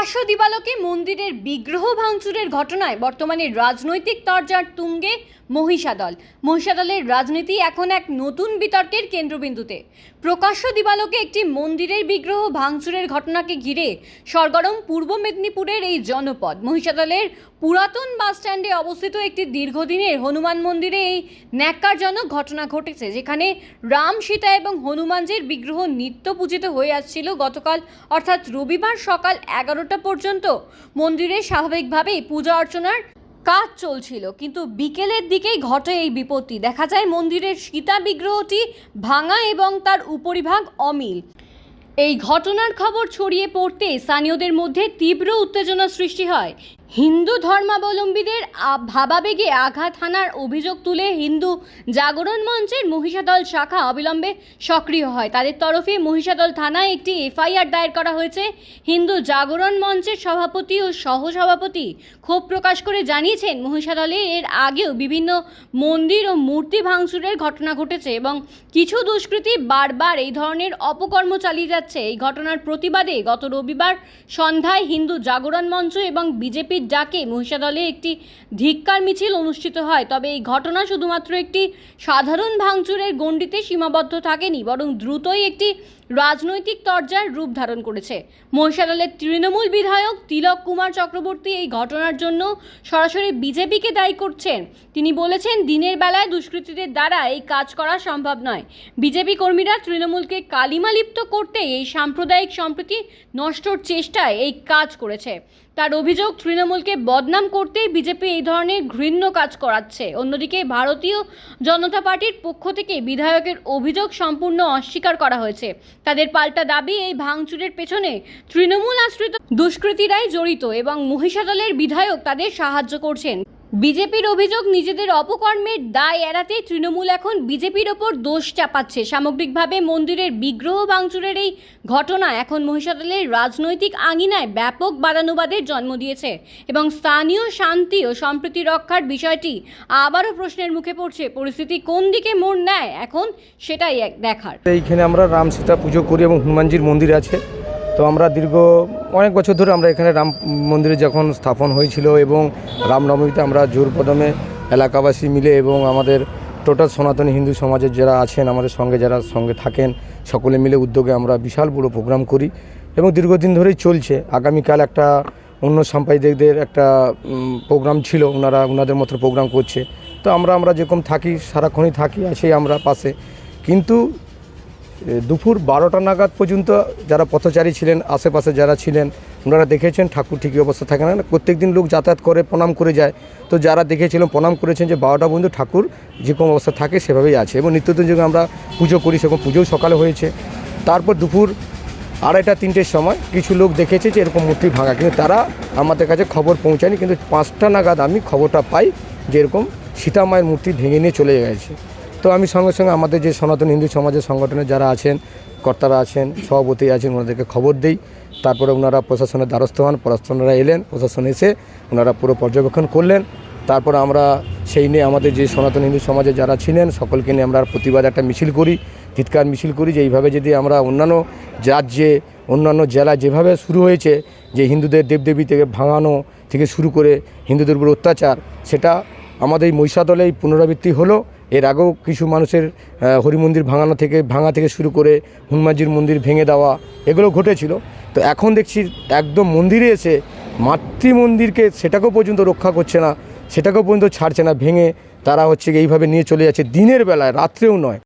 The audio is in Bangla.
প্রকাশ্য দিবালোকে মন্দিরের বিগ্রহ ভাঙচুরের ঘটনায় বর্তমানে রাজনৈতিক তরজার তুঙ্গে মহিষাদলের রাজনীতি এখন এক নতুন বিতর্কের কেন্দ্রবিন্দুতে। প্রকাশ্য দিবালোকে একটি মন্দিরের বিগ্রহ ভাঙচুরের ঘটনাকে ঘিরে সরগরম পূর্ব মেদিনীপুরের এই জনপদ। মহিষাদলের পুরাতন বাসস্ট্যান্ডে অবস্থিত একটি দীর্ঘদিনের হনুমান মন্দিরে এই ন্যাক্কারজনক ঘটনা ঘটেছে, যেখানে রাম, সীতা এবং হনুমানজির বিগ্রহ নিত্য পূজিত হয়ে আসছিল। গতকাল অর্থাৎ রবিবার সকাল 11টা পর্যন্ত মন্দিরে স্বাভাবিকভাবেই পূজা অর্চনার কাজ চলছিল, কিন্তু বিকেলের দিকেই ঘটে এই বিপত্তি। দেখা যায় মন্দিরের সীতা বিগ্রহটি ভাঙা এবং তার উপরিভাগ অমিল। এই ঘটনার খবর ছড়িয়ে পড়তে স্থানীয়দের মধ্যে তীব্র উত্তেজনা সৃষ্টি হয়। হিন্দু ধর্মাবলম্বীদের ভাবাবেগে আঘাত হানার অভিযোগ তুলে হিন্দু জাগরণ মঞ্চের মহিষাদল শাখা অবিলম্বে সক্রিয় হয়। তাদের তরফে মহিষাদল থানায় একটি এফআইআর দায়ের করা হয়েছে। হিন্দু জাগরণ মঞ্চের সভাপতি ও সহসভাপতি ক্ষোভ প্রকাশ করে জানিয়েছেন, মহিষাদলে এর আগেও বিভিন্ন মন্দির ও মূর্তি ভাঙচুরের ঘটনা ঘটেছে এবং কিছু দুষ্কৃতী বারবার এই ধরনের অপকর্ম চালিয়ে যাচ্ছে। এই ঘটনার প্রতিবাদে গত রবিবার সন্ধ্যায় হিন্দু জাগরণ মঞ্চ এবং বিজেপি ডাকে মহিষাদলে একটি ধিক্কার মিছিল অনুষ্ঠিত হয়। তবে এই ঘটনা শুধুমাত্র একটি সাধারণ ভাঙচুরের গণ্ডিতে সীমাবদ্ধ থাকেনি, বরং দ্রুতই একটি রাজনৈতিক তরজার রূপ ধারণ করেছে। মহিষাদলের তৃণমূল বিধায়ক তিলক কুমার চক্রবর্তী এই ঘটনার জন্য সরাসরি বিজেপিকে দায়ী করছেন। তিনি বলেছেন, দিনের বেলায় দুষ্কৃতীদের দ্বারা এই কাজ করা সম্ভব নয়। বিজেপি কর্মীরা তৃণমূলকে কালিমালিপ্ত করতে এই সাম্প্রদায়িক সম্প্রীতি নষ্টর চেষ্টায় এই কাজ করেছে। তার অভিযোগ, তৃণমূলকে বদনাম করতে বিজেপি এই ধরনের ঘৃণ্য কাজ করাচ্ছে। অন্যদিকে ভারতীয় জনতা পার্টির পক্ষ থেকে বিধায়কের অভিযোগ সম্পূর্ণ অস্বীকার করা হয়েছে। তাদের পাল্টা দাবি, এই ভাঙচুরের পেছনে তৃণমূল আশ্রিত দুষ্কৃতীরাই জড়িত এবং মহিষাদলের বিধায়ক তাদের সাহায্য করছেন। বিজেপির অভিযোগ, নিজেদের অপকর্মের দায় এড়াতে তৃণমূল এখন বিজেপির ওপর দোষ চাপাচ্ছে। সামগ্রিকভাবে মন্দিরের বিগ্রহ ভাঙচুরের এই ঘটনা এখন মহিষাদলের রাজনৈতিক আঙিনায় ব্যাপক বাদানুবাদের জন্ম দিয়েছে এবং স্থানীয় শান্তি ও সম্প্রীতি রক্ষার বিষয়টি আবারও প্রশ্নের মুখে পড়ছে। পরিস্থিতি কোন দিকে মোড় নেয় এখন সেটাই দেখার। এইখানে আমরা রাম সীতা পুজো করি এবং হনুমানজির মন্দির আছে। তো আমরা দীর্ঘ অনেক বছর ধরে আমরা এখানে রাম মন্দিরে যখন স্থাপন হয়েছিল এবং রামনবমীতে আমরা জোর কদমে এলাকাবাসী মিলে এবং আমাদের টোটাল সনাতনী হিন্দু সমাজের যারা আছেন, আমাদের সঙ্গে যারা সঙ্গে থাকেন, সকলে মিলে উদ্যোগে আমরা বিশাল বড় প্রোগ্রাম করি এবং দীর্ঘদিন ধরেই চলছে। আগামীকাল একটা অন্য সাম্প্রদায়িকদের একটা প্রোগ্রাম ছিল, ওনাদের মতো প্রোগ্রাম করছে। তো আমরা যেরকম থাকি, সারাক্ষণই থাকি, আছি আমরা পাশে। কিন্তু দুপুর 12টা নাগাদ পর্যন্ত যারা পথচারী ছিলেন, আশেপাশে যারা ছিলেন, ওনারা দেখেছেন ঠাকুর ঠিকই অবস্থা থাকে না। প্রত্যেক দিন লোক যাতায়াত করে, প্রণাম করে যায়। তো যারা দেখেছিলেন, প্রণাম করেছেন যে 12টা পর্যন্ত ঠাকুর যেরকম অবস্থা থাকে সেভাবেই আছে এবং নিত্যদিন যখন আমরা পুজো করি সেরকম পুজোও সকালে হয়েছে। তারপর দুপুর 2:30-3টের সময় কিছু লোক দেখেছে যে এরকম মূর্তি ভাঙা, কিন্তু তারা আমাদের কাছে খবর পৌঁছায়নি। কিন্তু 5টা নাগাদ আমি খবরটা পাই যে এরকম সীতা মায়ের মূর্তি ভেঙে নিয়ে চলে গেছে। তো আমি সঙ্গে সঙ্গে আমাদের যে সনাতন হিন্দু সমাজের সংগঠনের যারা আছেন, কর্তারা আছেন, সভাপতি আছেন, ওনাদেরকে খবর দেই। তারপরে ওনারা প্রশাসনের দ্বারস্থ হন, প্রশাসনরা এলেন, প্রশাসন এসে ওনারা পুরো পর্যবেক্ষণ করলেন। তারপর আমরা সেই নিয়ে আমাদের যে সনাতন হিন্দু সমাজে যারা ছিলেন সকলকে নিয়ে আমরা প্রতিবাদ একটা মিছিল করি, ধিক্কার মিছিল করি যে এইভাবে যদি আমরা অন্যান্য রাজ্যে, অন্যান্য জেলায় যেভাবে শুরু হয়েছে যে হিন্দুদের দেবদেবী থেকে ভাঙানো থেকে শুরু করে হিন্দুদের উপর অত্যাচার, সেটা আমাদের এই মহিষাদলেই পুনরাবৃত্তি হলো। এর আগেও কিছু মানুষের হরিমন্দির ভাঙা থেকে শুরু করে হনুমানজির মন্দির ভেঙে দেওয়া এগুলো ঘটেছিল। তো এখন দেখছি একদম মন্দিরে এসে মাতৃমন্দিরকে সেটাকেও পর্যন্ত রক্ষা করছে না, সেটাকেও পর্যন্ত ছাড়ছে না, ভেঙে তারা এইভাবে নিয়ে চলে যাচ্ছে, দিনের বেলায়, রাত্রেও নয়।